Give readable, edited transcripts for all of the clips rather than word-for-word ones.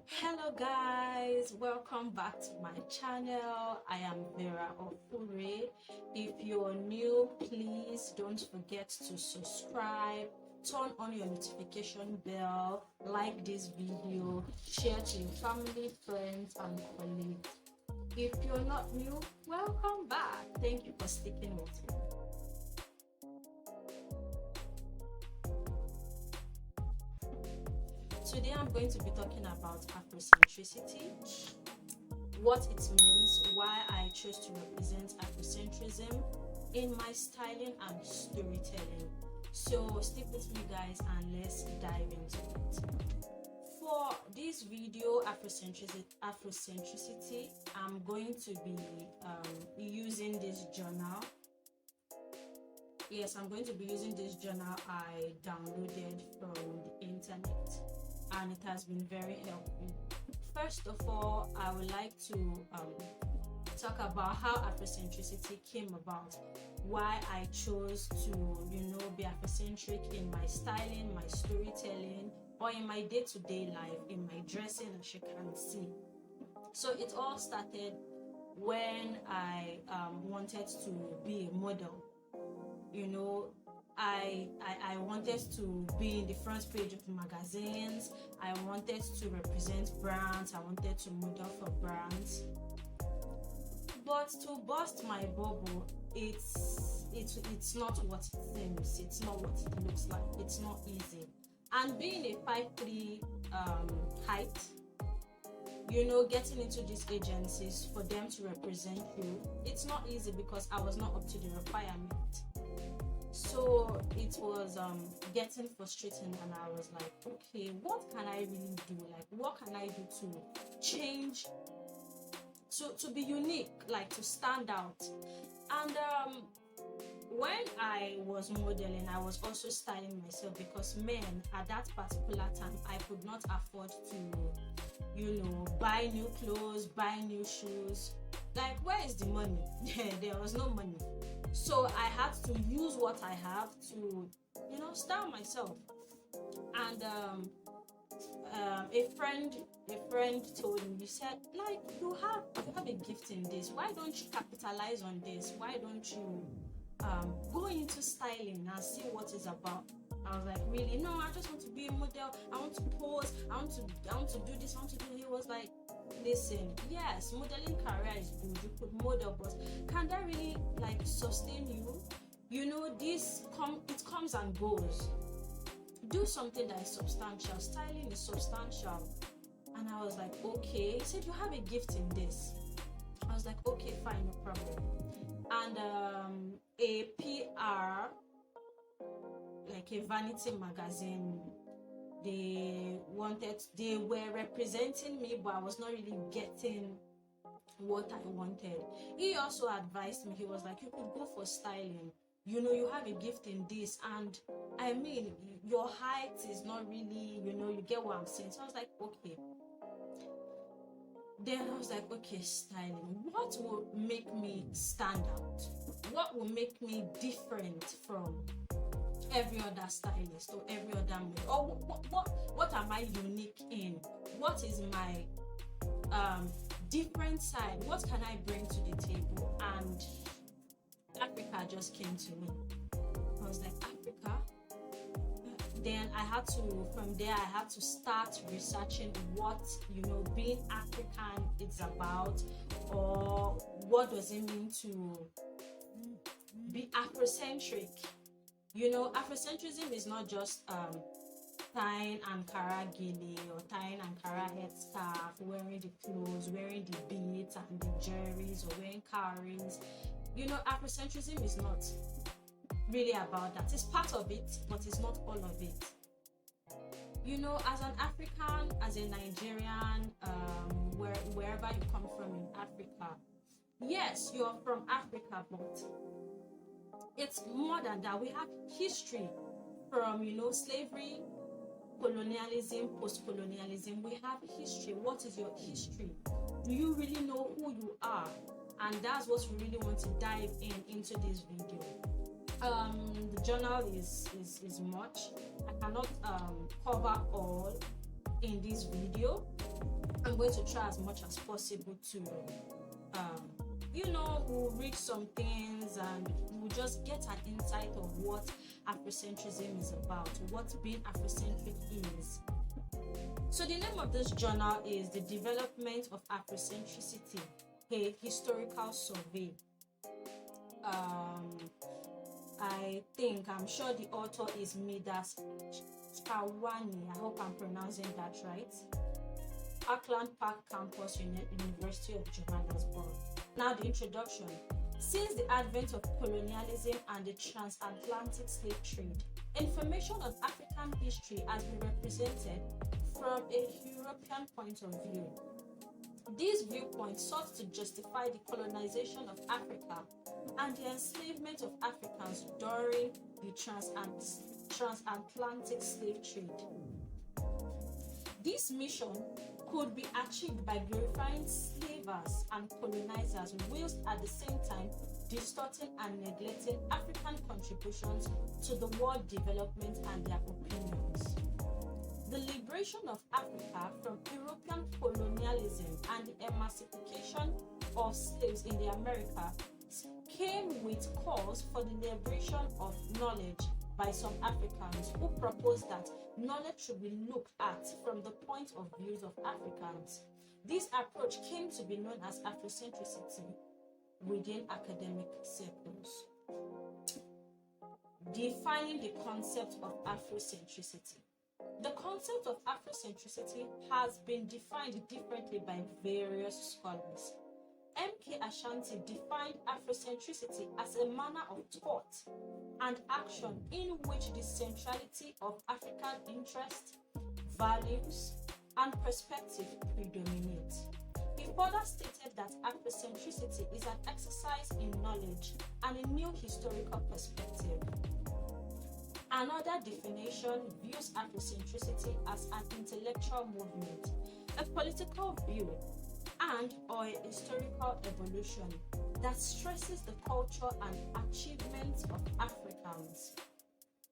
Hello guys, welcome back to my channel. I am Vera Ofure. If you're new, please don't forget to subscribe, turn on your notification bell, like this video, share to your family, friends and colleagues. If you're not new, welcome back. Thank you for sticking with me. Today I'm going to be talking about Afrocentricity, what it means, why I chose to represent Afrocentrism in my styling and storytelling. So stick with me guys and let's dive into it. For this video, Afrocentricity, I'm going to be using this journal. Yes, I'm going to be using this journal I downloaded from the internet, and it has been very helpful. First of all, I would like to talk about how Afrocentricity came about, why I chose to, be Afrocentric in my styling, my storytelling, or in my day-to-day life, in my dressing, as you can see. So it all started when I wanted to be a model. I wanted to be in the front page of magazines. I wanted to represent brands. I wanted to model for brands. But to burst my bubble, it's not what it seems. It's not what it looks like. It's not easy. And being a 5'3" height, getting into these agencies for them to represent you, it's not easy because I was not up to the requirement. So it was getting frustrating, and I was like, okay, what can I really do? Like, what can I do to change, to be unique, like to stand out? And when I was modeling, I was also styling myself because men at that particular time, I could not afford to, buy new clothes, buy new shoes. Like, where is the money? There was no money. So I had to use what I have to, style myself. And a friend told me, he said, like, you have a gift in this. Why don't you capitalize on this? Why don't you go into styling and see what it's about? I was like, really? No, I just want to be a model. I want to pose. I want to do this. I want to do. He was like, listen, yes, modeling career is good. You could model, but can that really like sustain you? It comes and goes. Do something that is substantial. Styling is substantial. And I was like, okay. He said, you have a gift in this. I was like, okay, fine, no problem. And a PR, like a vanity magazine, they were representing me, but I was not really getting what I wanted. He also advised me. He was like, you could go for styling. You have a gift in this, and I mean, your height is not really, you get what I'm saying. So I was like, okay. Then I was like, okay, styling. What will make me stand out? What will make me different from every other stylist or every other model? Or what am I unique in? What is my different side? What can I bring to the table? And Africa just came to me. I was like, Africa? Then from there I had to start researching what, being African is about, or what does it mean to be Afrocentric. Afrocentrism is not just tying Ankara gele or tying Ankara headscarf, wearing the clothes, wearing the beads and the jewelries, or wearing cowries. Afrocentrism is not really about that. It's part of it, but it's not all of it. As an African, as a Nigerian, wherever you come from in Africa, yes, you're from Africa, but it's more than that. We have history from, slavery, colonialism, post-colonialism. We have history. What is your history? Do you really know who you are? And that's what we really want to dive into this video. The journal is much. I cannot cover all in this video, I'm going to try as much as possible to, we'll read some things and we'll just get an insight of what Afrocentrism is about, what being Afrocentric is. So the name of this journal is The Development of Afrocentricity, a Historical Survey. I'm sure the author is Midas Kawani. I hope I'm pronouncing that right. Auckland Park Campus, University of Johannesburg. Now the introduction. Since the advent of colonialism and the transatlantic slave trade, information on African history has been represented from a European point of view. These viewpoints sought to justify the colonization of Africa and the enslavement of Africans during the transatlantic slave trade. This mission could be achieved by glorifying slavers and colonizers, whilst at the same time distorting and neglecting African contributions to the world development and their opinions. The liberation of Africa from European colonialism and the emancipation of slaves in the Americas came with calls for the liberation of knowledge by some Africans who proposed that knowledge should be looked at from the point of view of Africans. This approach came to be known as Afrocentricity within academic circles. Defining the concept of Afrocentricity. The concept of Afrocentricity has been defined differently by various scholars. M.K. Ashanti defined Afrocentricity as a manner of thought and action in which the centrality of African interest, values, and perspective predominate. He further stated that Afrocentricity is an exercise in knowledge and a new historical perspective. Another definition views Afrocentricity as an intellectual movement, a political view, and/or a historical evolution that stresses the culture and achievements of Africans.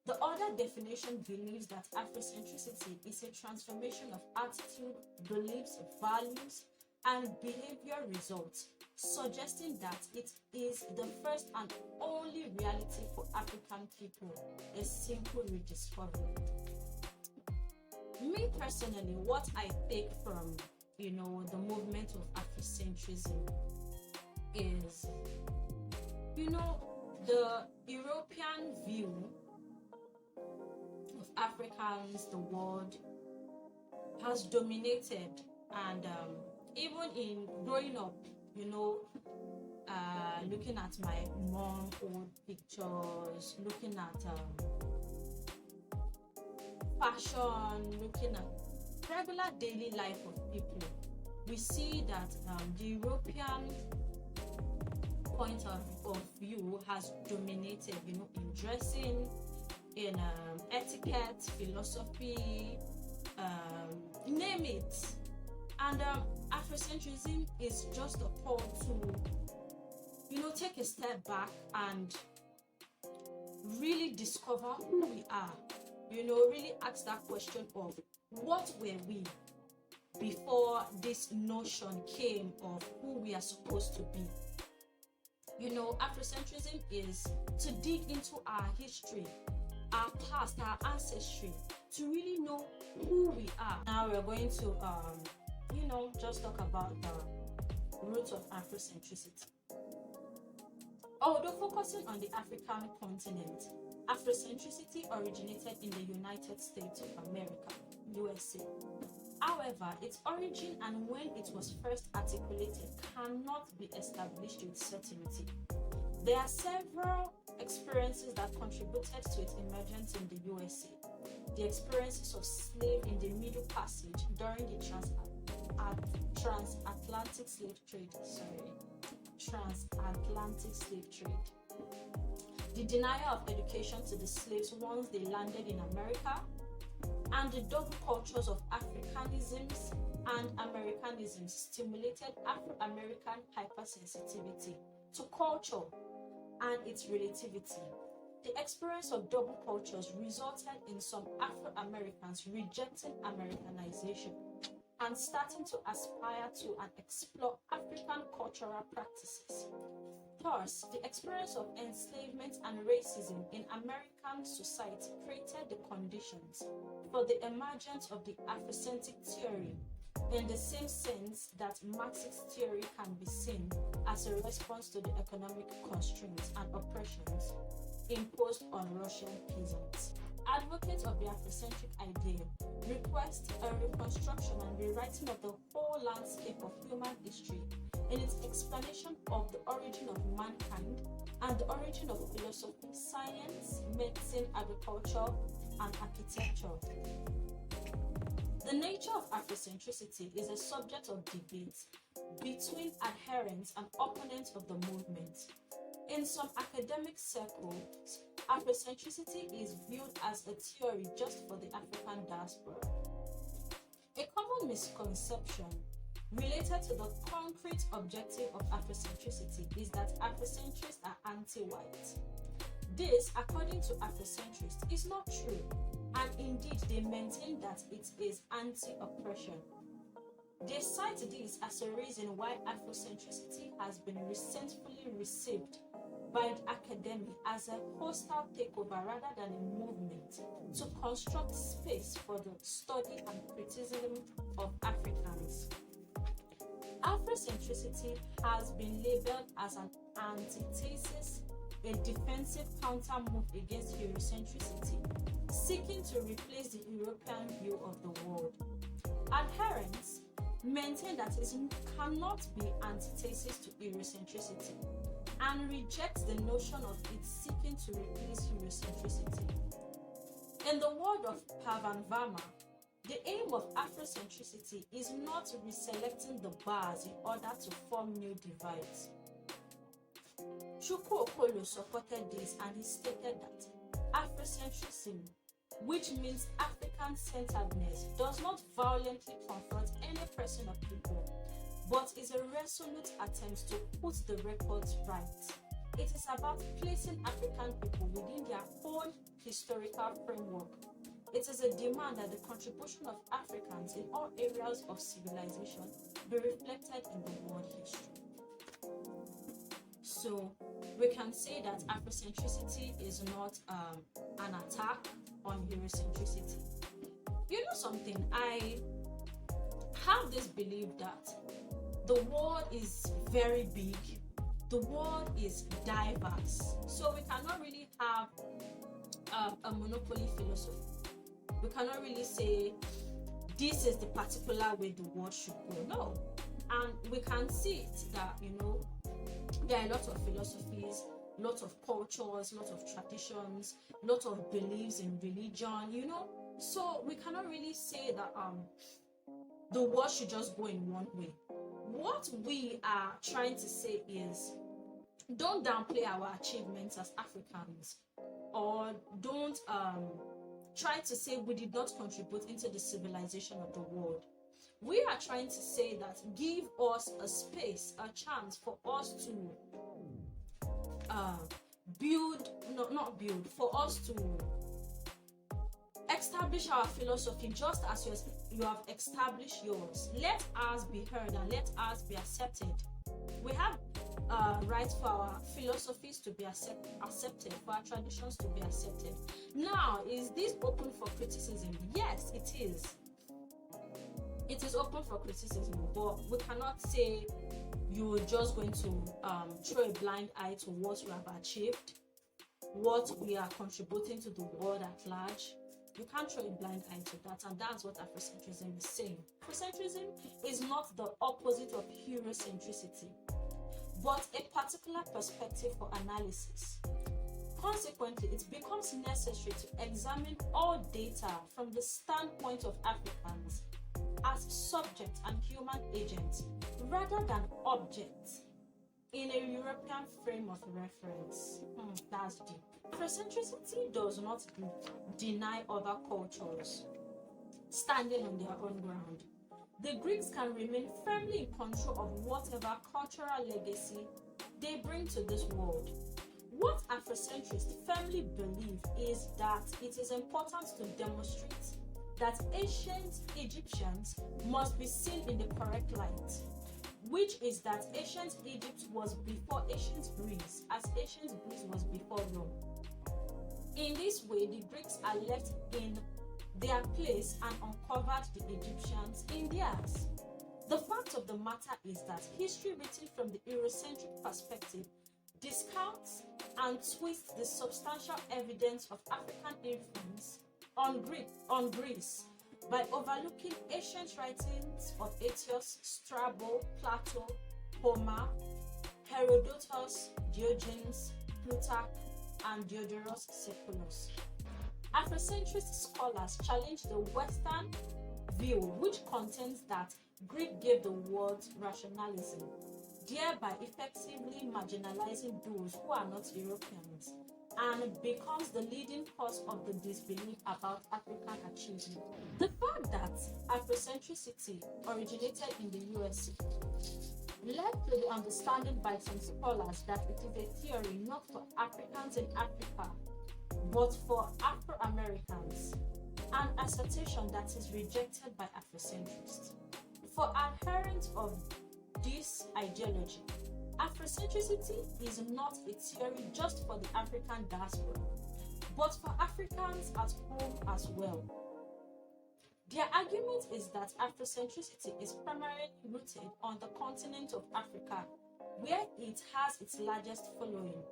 The other definition believes that Afrocentricity is a transformation of attitude, beliefs, values, and behavior results, suggesting that it is the first and only reality for African people, a simple rediscovery. Me personally, what I take from the movement of Afrocentrism is, the European view of Africans, the world, has dominated, and even in growing up, looking at my mom old pictures, looking at fashion, looking at regular daily life of people, we see that the European point of view has dominated, in dressing, in etiquette, philosophy, name it. And Afrocentrism is just a call to, take a step back and really discover who we are. Really ask that question of what were we before this notion came of who we are supposed to be. Afrocentrism is to dig into our history, our past, our ancestry, to really know who we are. Now we're going to just talk about the roots of Afrocentricity. Although focusing on the African continent, Afrocentricity originated in the United States of America, USA. However, its origin and when it was first articulated cannot be established with certainty. There are several experiences that contributed to its emergence in the USA. The experiences of slaves in the Middle Passage during the transatlantic slave trade. The denial of education to the slaves once they landed in America, and the double cultures of Africanisms and Americanisms stimulated Afro-American hypersensitivity to culture and its relativity. The experience of double cultures resulted in some Afro-Americans rejecting Americanization and starting to aspire to and explore African cultural practices. Thus, the experience of enslavement and racism in American society created the conditions for the emergence of the Afrocentric theory, in the same sense that Marxist theory can be seen as a response to the economic constraints and oppressions imposed on Russian peasants. Advocates of the Afrocentric idea request a reconstruction and rewriting of the whole landscape of human history in its explanation of the origin of mankind and the origin of philosophy, science, medicine, agriculture, and architecture. The nature of Afrocentricity is a subject of debate between adherents and opponents of the movement. In some academic circles, Afrocentricity is viewed as a theory just for the African diaspora. A common misconception related to the concrete objective of Afrocentricity is that Afrocentrists are anti-white. This, according to Afrocentrists, is not true, and indeed they maintain that it is anti-oppression. They cite this as a reason why Afrocentricity has been resentfully received by the academy as a hostile takeover rather than a movement to construct space for the study and criticism of Africans. Afrocentricity has been labeled as an antithesis, a defensive counter-move against Eurocentricity, seeking to replace the European view of the world. Adherents maintain that it cannot be antithesis to Eurocentricity and reject the notion of it seeking to replace Eurocentricity. In the word of Pavan Verma, the aim of Afrocentricity is not reselecting the bars in order to form new divides. Chukwu Okolo supported this and he stated that Afrocentrism, which means African-centeredness, does not violently confront any person or people, but is a resolute attempt to put the records right. It is about placing African people within their own historical framework. It is a demand that the contribution of Africans in all areas of civilization be reflected in the world history. So we can say that Afrocentricity is not an attack on Eurocentricity. You know something, I have this belief that the world is very big, the world is diverse, so we cannot really have a monopoly philosophy. We cannot really say this is the particular way the world should go. No. And we can see it that, there are a lot of philosophies, lots of cultures, lots of traditions, lots of beliefs in religion, So we cannot really say that the world should just go in one way. What we are trying to say is, don't downplay our achievements as Africans, or don't try to say we did not contribute into the civilization of the world. We are trying to say that give us a space, a chance for us to for us to establish our philosophy just as you have established yours. Let us be heard and let us be accepted. We have right for our philosophies to be accepted, for our traditions to be accepted. Now, is this open for criticism? Yes, it is. It is open for criticism, but we cannot say you're just going to throw a blind eye to what we have achieved, what we are contributing to the world at large. You can't throw a blind eye to that, and that's what Afrocentrism is saying. Afrocentrism is not the opposite of Eurocentricity, but a particular perspective for analysis. Consequently, it becomes necessary to examine all data from the standpoint of Africans as subjects and human agents rather than objects in a European frame of reference. That's deep. Afrocentricity does not deny other cultures standing on their own ground. The Greeks can remain firmly in control of whatever cultural legacy they bring to this world. What Afrocentrists firmly believe is that it is important to demonstrate that ancient Egyptians must be seen in the correct light, which is that ancient Egypt was before ancient Greece, as ancient Greece was before Rome. In this way, the Greeks are left in their place and uncovered the Egyptians in theirs. The fact of the matter is that history written from the Eurocentric perspective discounts and twists the substantial evidence of African influence on Greece by overlooking ancient writings of Aetius, Strabo, Plato, Homer, Herodotus, Diogenes, Plutarch, and Diodorus Siculus. Afrocentrist scholars challenge the Western view, which contends that Greek gave the world rationalism, thereby effectively marginalizing those who are not Europeans, and becomes the leading cause of the disbelief about African achievement. The fact that Afrocentricity originated in the USA led to the understanding by some scholars that it is a theory not for Africans in Africa, but for Afro-Americans, an assertion that is rejected by Afrocentrists. For adherents of this ideology, Afrocentricity is not a theory just for the African diaspora, but for Africans at home as well. Their argument is that Afrocentricity is primarily rooted on the continent of Africa, where it has its largest following,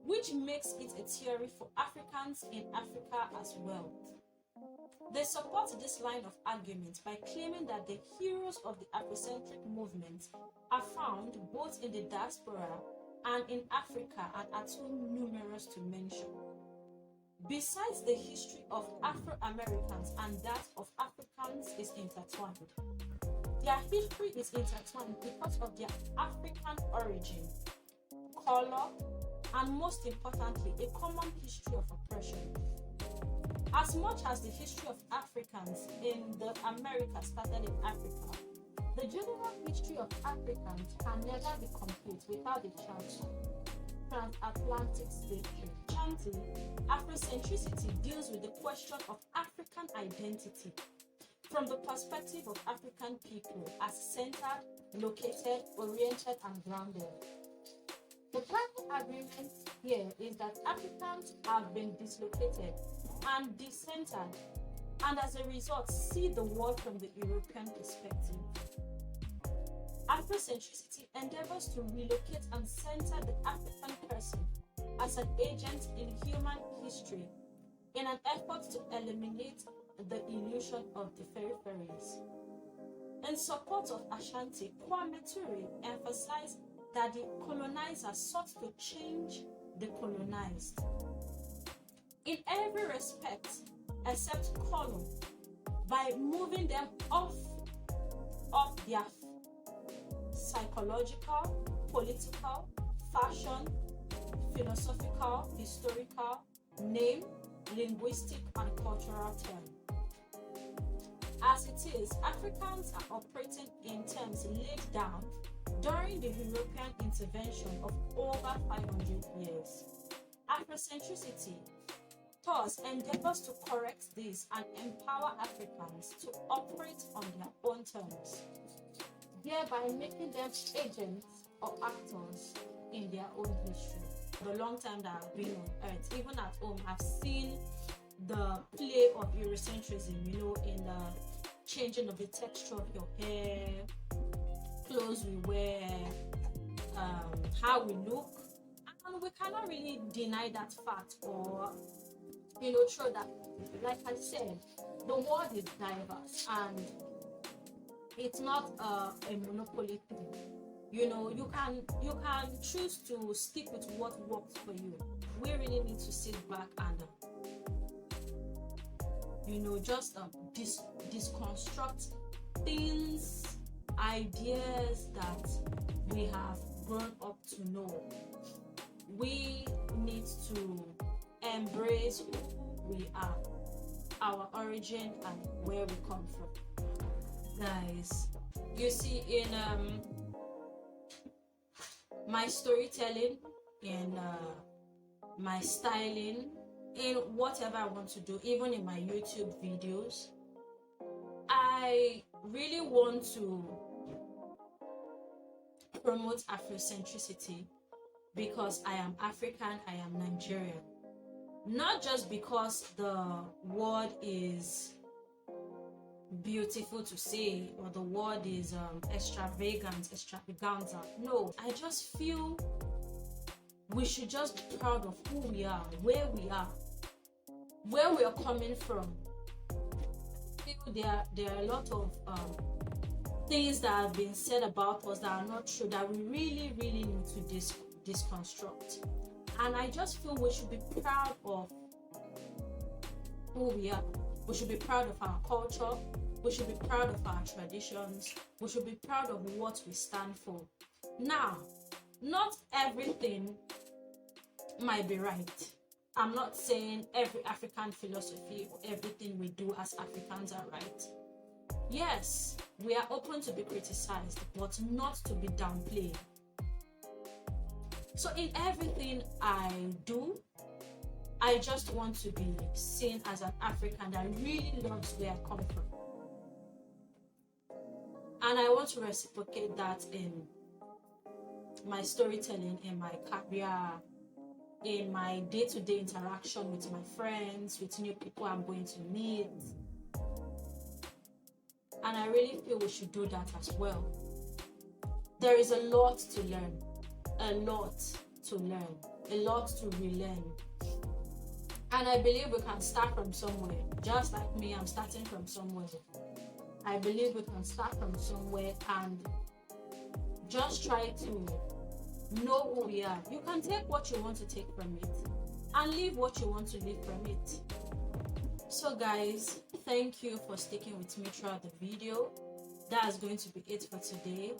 which makes it a theory for Africans in Africa as well. They support this line of argument by claiming that the heroes of the Afrocentric movement are found both in the diaspora and in Africa and are too numerous to mention. Besides, the history of Afro-Americans and that of Africans is intertwined. Their history is intertwined because of their African origin, color, and most importantly, a common history of oppression. As much as the history of Africans in the Americas started in Africa, the general history of Africans can never be complete without the transatlantic slave trade. Afrocentricity deals with the question of African identity from the perspective of African people as centered, located, oriented, and grounded. The primary agreement here is that Africans have been dislocated and decentered, and as a result see the world from the European perspective. Afrocentricity endeavors to relocate and center the African person as an agent in human history in an effort to eliminate the illusion of the peripheries. In support of Ashanti, Kwame Ture emphasized that the colonizer sought to change the colonized in every respect except color, by moving them off their psychological, political, fashion, philosophical, historical, name, linguistic, and cultural term. As it is, Africans are operating in terms laid down during the European intervention of over 500 years. Afrocentricity thus endeavors to correct this and empower Africans to operate on their own terms, thereby making them agents or actors in their own history. The long time that I've been on earth, even at home, I've seen the play of Eurocentrism, in the changing of the texture of your hair, clothes we wear, how we look, and we cannot really deny that fact or throw that. Like I said, the world is diverse and it's not a monopoly thing. You can choose to stick with what works for you. We really need to sit back and just disconstruct things, ideas that we have grown up to know. We need to embrace who we are, our origin, and where we come from. Guys, you see, in my storytelling, in my styling, in whatever I want to do, even in my YouTube videos, I really want to promote Afrocentricity because I am African, I am Nigerian. Not just because the word is beautiful to say or the word is extravaganza. No, I just feel we should just be proud of who we are, where we are coming from. I feel there are a lot of things that have been said about us that are not true, that we really need to deconstruct. And I just feel we should be proud of who we are. We should be proud of our culture. We should be proud of our traditions. We should be proud of what we stand for. Now, not everything might be right. I'm not saying every African philosophy or everything we do as Africans are right. Yes, we are open to be criticized, but not to be downplayed. So in everything I do, I just want to be seen as an African that really loves where I come from. And I want to reciprocate that in my storytelling, in my career, in my day-to-day interaction with my friends, with new people I'm going to meet. And I really feel we should do that as well. There is a lot to learn, a lot to relearn. And I believe we can start from somewhere. Just like me, I'm starting from somewhere. I believe we can start from somewhere and just try to know who we are. You can take what you want to take from it and leave what you want to leave from it. So guys, thank you for sticking with me throughout the video. That's going to be it for today.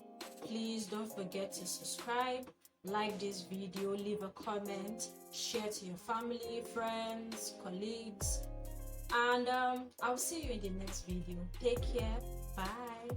Please don't forget to subscribe, like this video, leave a comment, share to your family, friends, colleagues, and I'll see you in the next video. Take care. Bye.